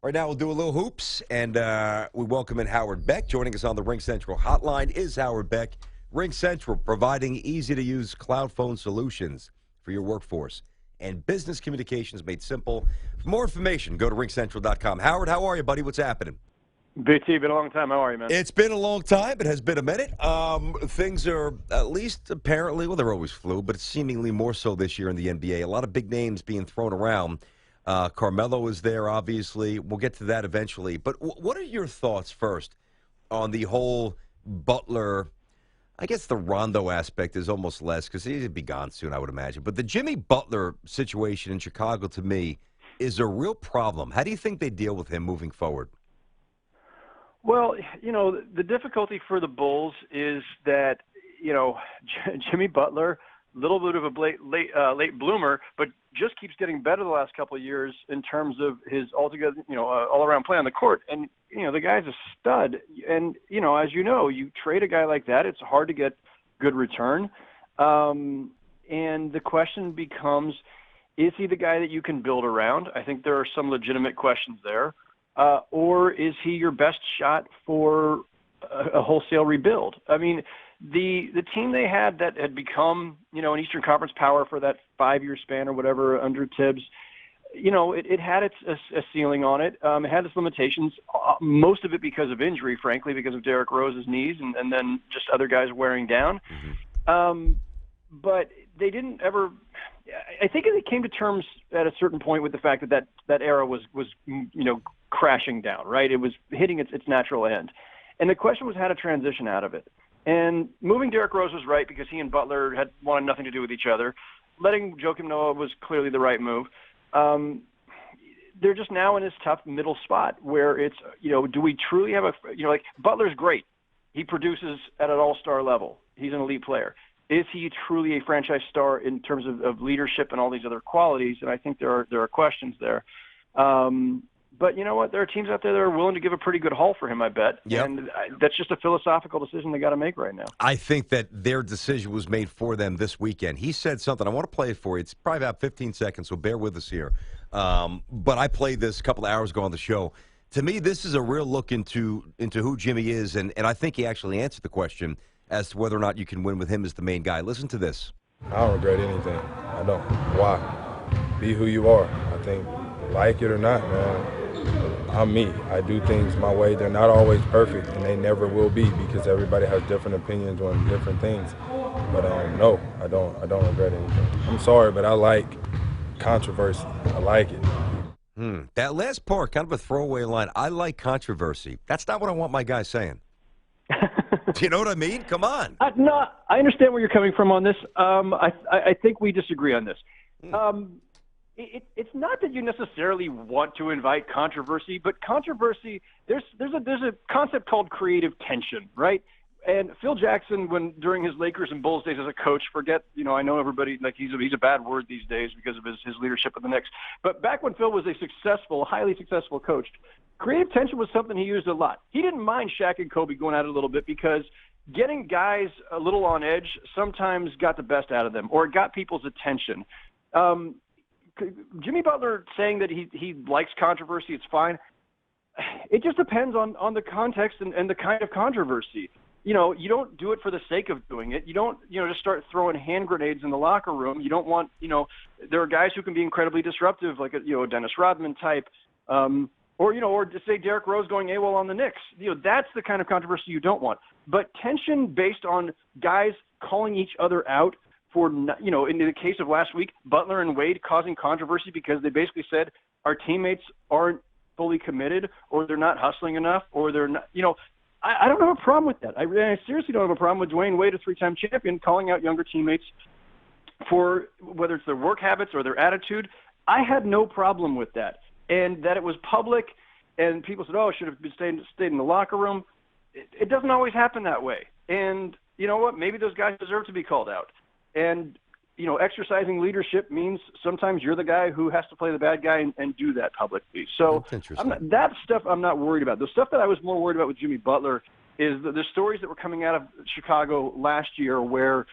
Right now, we'll do a little hoops, and we welcome in Howard Beck. Joining us on the Ring Central hotline is Howard Beck. Ring Central, providing easy-to-use cloud phone solutions for your workforce and business communications made simple. For more information, go to ringcentral.com. Howard, how are you, buddy? What's happening? BT, been a long time. How are you, man? It's been a long time. It has been a minute. Things are at least apparently, well, they're always fluid, but it's seemingly more so this year in the NBA. A lot of big names being thrown around. Carmelo is there, obviously. We'll get to that eventually. But what are your thoughts first on the whole Butler? I guess the Rondo aspect is almost less because he'd be gone soon, I would imagine. But the Jimmy Butler situation in Chicago, to me, is a real problem. How do you think they deal with him moving forward? Well, the difficulty for the Bulls is that, Jimmy Butler, a little bit of a late bloomer, but just keeps getting better the last couple of years in terms of his altogether, all-around play on the court. And, the guy's a stud. And, as you trade a guy like that, it's hard to get good return. And the question becomes, is he the guy that you can build around? I think there are some legitimate questions there. Or is he your best shot for a wholesale rebuild? I mean, the team they had that had become, an Eastern Conference power for that 5-year span or whatever under Tibbs, it had a ceiling on it. It had its limitations, most of it because of injury, frankly, because of Derrick Rose's knees and then just other guys wearing down. Mm-hmm. But they didn't ever – I think they came to terms at a certain point with the fact that era was crashing down, right? It was hitting its natural end. And the question was how to transition out of it. And moving Derrick Rose was right because he and Butler had wanted nothing to do with each other. Letting Joakim Noah was clearly the right move. They're just now in this tough middle spot where it's, do we truly have Butler's great. He produces at an all-star level. He's an elite player. Is he truly a franchise star in terms of leadership and all these other qualities? And I think there are questions there. But you know what? There are teams out there that are willing to give a pretty good haul for him, I bet. Yep. And that's just a philosophical decision they got to make right now. I think that their decision was made for them this weekend. He said something. I want to play it for you. It's probably about 15 seconds, so bear with us here. But I played this a couple of hours ago on the show. To me, this is a real look into who Jimmy is, and I think he actually answered the question as to whether or not you can win with him as the main guy. Listen to this. I don't regret anything. I don't. Why? Be who you are. I think, like it or not, man, I'm me. I do things my way. They're not always perfect, and they never will be because everybody has different opinions on different things. But no, I don't regret anything. I'm sorry, but I like controversy. I like it. That last part, kind of a throwaway line. I like controversy. That's not what I want my guy saying. Do you know what I mean? Come on. No, I understand where you're coming from on this. I think we disagree on this. It's not that you necessarily want to invite controversy, but controversy, there's a concept called creative tension, right? And Phil Jackson, during his Lakers and Bulls days as a coach, I know everybody, like he's a bad word these days because of his leadership of the Knicks. But back when Phil was a highly successful coach, creative tension was something he used a lot. He didn't mind Shaq and Kobe going at it a little bit because getting guys a little on edge sometimes got the best out of them or it got people's attention. Jimmy Butler saying that he likes controversy, it's fine. It just depends on the context and the kind of controversy. You don't do it for the sake of doing it. You don't, just start throwing hand grenades in the locker room. You don't want, there are guys who can be incredibly disruptive, like a Dennis Rodman type, or to say Derrick Rose going AWOL on the Knicks. That's the kind of controversy you don't want. But tension based on guys calling each other out for, in the case of last week, Butler and Wade causing controversy because they basically said our teammates aren't fully committed or they're not hustling enough or they're not, I don't have a problem with that. I seriously don't have a problem with Dwayne Wade, a 3-time champion, calling out younger teammates for whether it's their work habits or their attitude. I had no problem with that. And that it was public and people said, it should have stayed in the locker room. It doesn't always happen that way. And you know what? Maybe those guys deserve to be called out. And, exercising leadership means sometimes you're the guy who has to play the bad guy and do that publicly. So that stuff I'm not worried about. The stuff that I was more worried about with Jimmy Butler is the stories that were coming out of Chicago last year where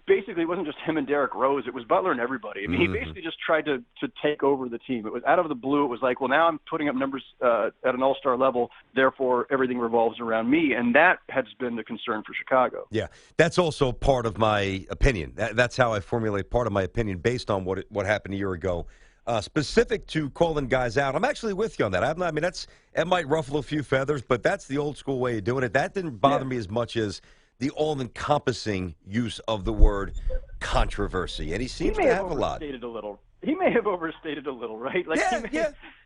basically it wasn't just him and Derrick Rose. It was Butler and everybody. I mean, he basically just tried to take over the team. It was out of the blue. It was like, well, now I'm putting up numbers at an all-star level. Therefore, everything revolves around me. And that has been the concern for Chicago. Yeah, that's also part of my opinion. That's how I formulate part of my opinion based on what happened a year ago. Specific to calling guys out, I'm actually with you on that. That might ruffle a few feathers, but that's the old school way of doing it. That didn't bother me as much as the all-encompassing use of the word controversy, and he seems to have a lot. He may have overstated a little, right? Like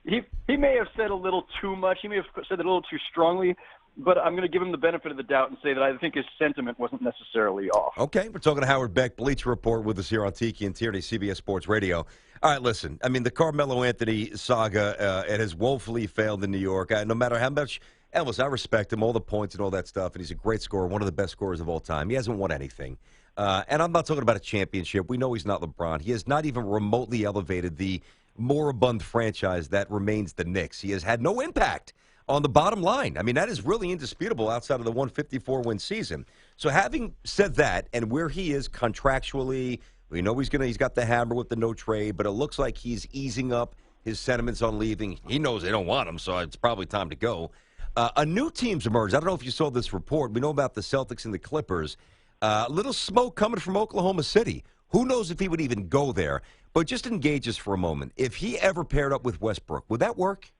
he may have said a little too much. He may have said it a little too strongly. But I'm going to give him the benefit of the doubt and say that I think his sentiment wasn't necessarily off. Okay, we're talking to Howard Beck, Bleacher Report, with us here on Tiki and Tierney, CBS Sports Radio. All right, listen, I mean, the Carmelo Anthony saga, it has woefully failed in New York. No matter how much, Elvis, I respect him, all the points and all that stuff, and he's a great scorer, one of the best scorers of all time. He hasn't won anything. And I'm not talking about a championship. We know he's not LeBron. He has not even remotely elevated the moribund franchise that remains the Knicks. He has had no impact on the bottom line. I mean, that is really indisputable outside of the 154-win season. So having said that, and where he is contractually, we know he's got the hammer with the no trade, but it looks like he's easing up his sentiments on leaving. He knows they don't want him, so it's probably time to go. A new team's emerged. I don't know if you saw this report. We know about the Celtics and the Clippers. A little smoke coming from Oklahoma City. Who knows if he would even go there? But just engage us for a moment. If he ever paired up with Westbrook, would that work?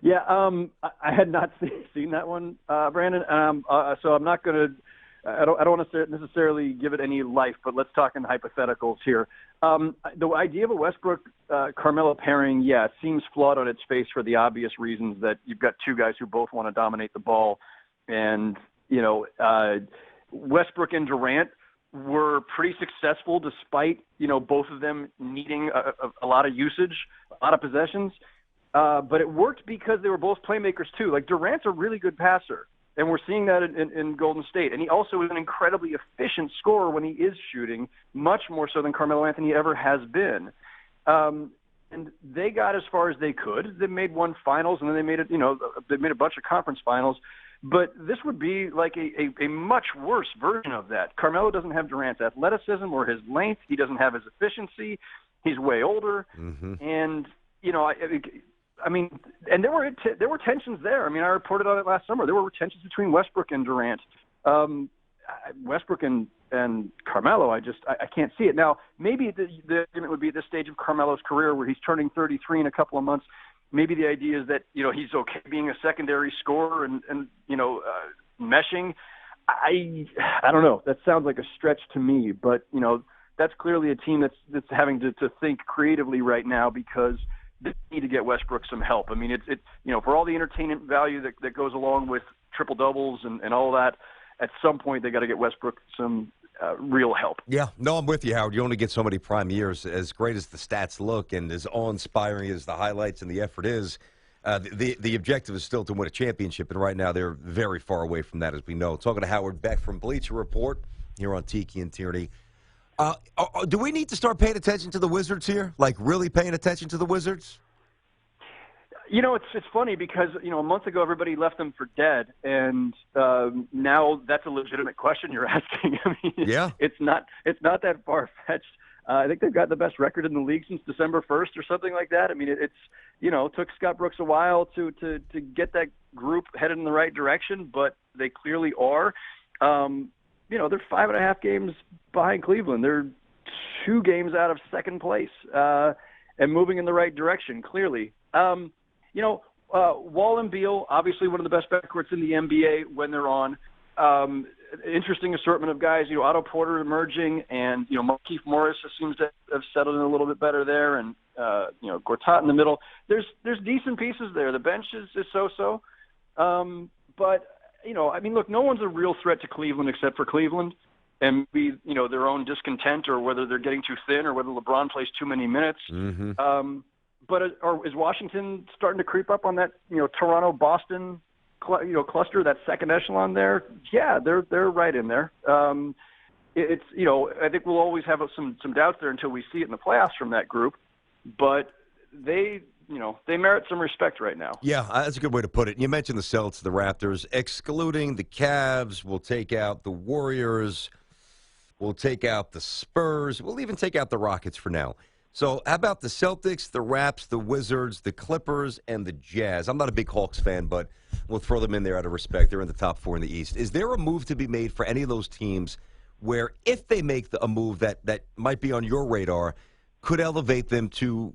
Yeah, I had not seen that one, Brandon. So I'm not going to. I don't want to necessarily give it any life, but let's talk in hypotheticals here. The idea of a Westbrook Carmelo pairing, it seems flawed on its face for the obvious reasons that you've got two guys who both want to dominate the ball, and Westbrook and Durant were pretty successful despite, both of them needing a lot of usage, a lot of possessions. But it worked because they were both playmakers too. Like Durant's a really good passer, and we're seeing that in Golden State. And he also is an incredibly efficient scorer when he is shooting, much more so than Carmelo Anthony ever has been. And they got as far as they could. They made one finals, and then they made it. They made a bunch of conference finals. But this would be like a much worse version of that. Carmelo doesn't have Durant's athleticism or his length. He doesn't have his efficiency. He's way older. Mm-hmm. And, and there were tensions there. I mean, I reported on it last summer. There were tensions between Westbrook and Durant. Westbrook and Carmelo, I can't see it. Now, maybe the argument would be at this stage of Carmelo's career where he's turning 33 in a couple of months. Maybe the idea is that, he's okay being a secondary scorer and meshing. I don't know. That sounds like a stretch to me, but, that's clearly a team that's having to think creatively right now because they need to get Westbrook some help. I mean, it's for all the entertainment value that goes along with triple doubles and all that, at some point they got to get Westbrook some real help. Yeah, no, I'm with you, Howard. You only get so many prime years. As great as the stats look and as awe-inspiring as the highlights and the effort is, the objective is still to win a championship, and right now they're very far away from that, as we know. Talking to Howard Beck from Bleacher Report here on Tiki and Tierney. Do we need to start paying attention to the Wizards here? Like really paying attention to the Wizards? It's funny because, a month ago everybody left them for dead, and now that's a legitimate question you're asking. I mean, it's not that far-fetched. I think they've got the best record in the league since December 1st or something like that. I mean, it took Scott Brooks a while to get that group headed in the right direction, but they clearly are. They're 5.5 games behind Cleveland. They're 2 games out of second place and moving in the right direction, clearly. Wall and Beal, obviously one of the best backcourts in the NBA when they're on. Interesting assortment of guys. Otto Porter emerging, and Markieff Morris seems to have settled in a little bit better there, and Gortat in the middle. There's decent pieces there. The bench is so-so, but look, no one's a real threat to Cleveland except for Cleveland, and their own discontent, or whether they're getting too thin, or whether LeBron plays too many minutes. Mm-hmm. But is Washington starting to creep up on that, Toronto-Boston, cluster, that second echelon there? Yeah, they're right in there. It's I think we'll always have some doubts there until we see it in the playoffs from that group. But they they merit some respect right now. Yeah, that's a good way to put it. You mentioned the Celtics, the Raptors. Excluding the Cavs, we'll take out the Warriors. We'll take out the Spurs. We'll even take out the Rockets for now. So how about the Celtics, the Raps, the Wizards, the Clippers, and the Jazz? I'm not a big Hawks fan, but we'll throw them in there out of respect. They're in the top 4 in the East. Is there a move to be made for any of those teams where if they make a move that might be on your radar, could elevate them to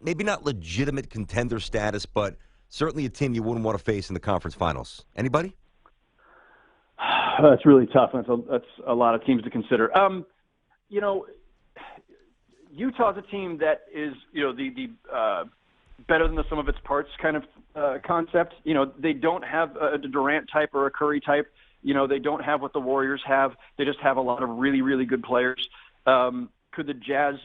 maybe not legitimate contender status, but certainly a team you wouldn't want to face in the conference finals? Anybody? That's really tough. That's a lot of teams to consider. Utah's a team that is, the better than the sum of its parts kind of concept. They don't have a Durant type or a Curry type. They don't have what the Warriors have. They just have a lot of really, really good players. Could the Jazz,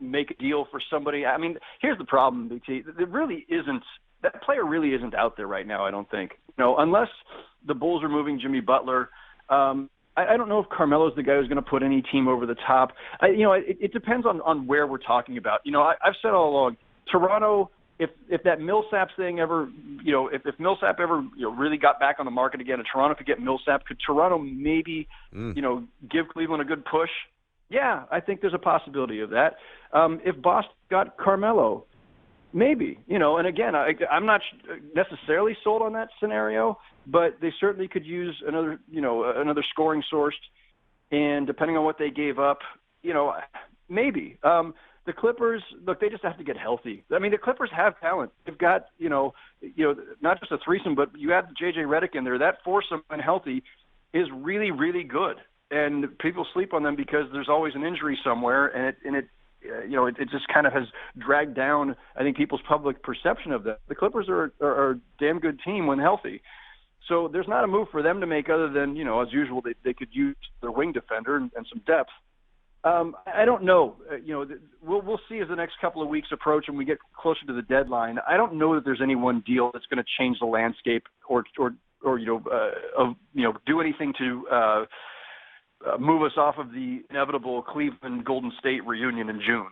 make a deal for somebody? I mean, here's the problem, BT. There really isn't. That player really isn't out there right now, I don't think. Unless the Bulls are moving Jimmy Butler. I don't know if Carmelo's the guy who's going to put any team over the top. It depends on where we're talking about. I've said all along, Toronto, if that Millsap thing ever, if Millsap ever, really got back on the market again, and Toronto could get Millsap, could Toronto maybe, give Cleveland a good push? Yeah, I think there's a possibility of that. If Boston got Carmelo, maybe, and again, I'm not necessarily sold on that scenario, but they certainly could use another scoring source. And depending on what they gave up, maybe. The Clippers, look, they just have to get healthy. I mean, the Clippers have talent. They've got, not just a threesome, but you add J.J. Redick in there. That foursome, when healthy, is really, really good. And people sleep on them because there's always an injury somewhere, and it just kind of has dragged down, I think, people's public perception of them. The Clippers are a damn good team when healthy. So there's not a move for them to make other than, as usual, they could use their wing defender and some depth. I don't know. We'll see as the next couple of weeks approach and we get closer to the deadline. I don't know that there's any one deal that's going to change the landscape or do anything to move us off of the inevitable Cleveland Golden State reunion in June.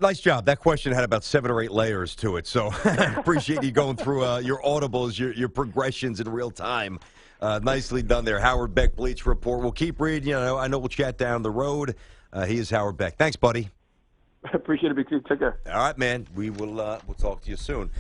Nice job. That question had about 7 or 8 layers to it, so I appreciate you going through your audibles, your progressions in real time. Nicely done there. Howard Beck, Bleacher Report. We'll keep reading. I know we'll chat down the road. He is Howard Beck. Thanks, buddy. I appreciate it. Take care. All right, man. We'll talk to you soon.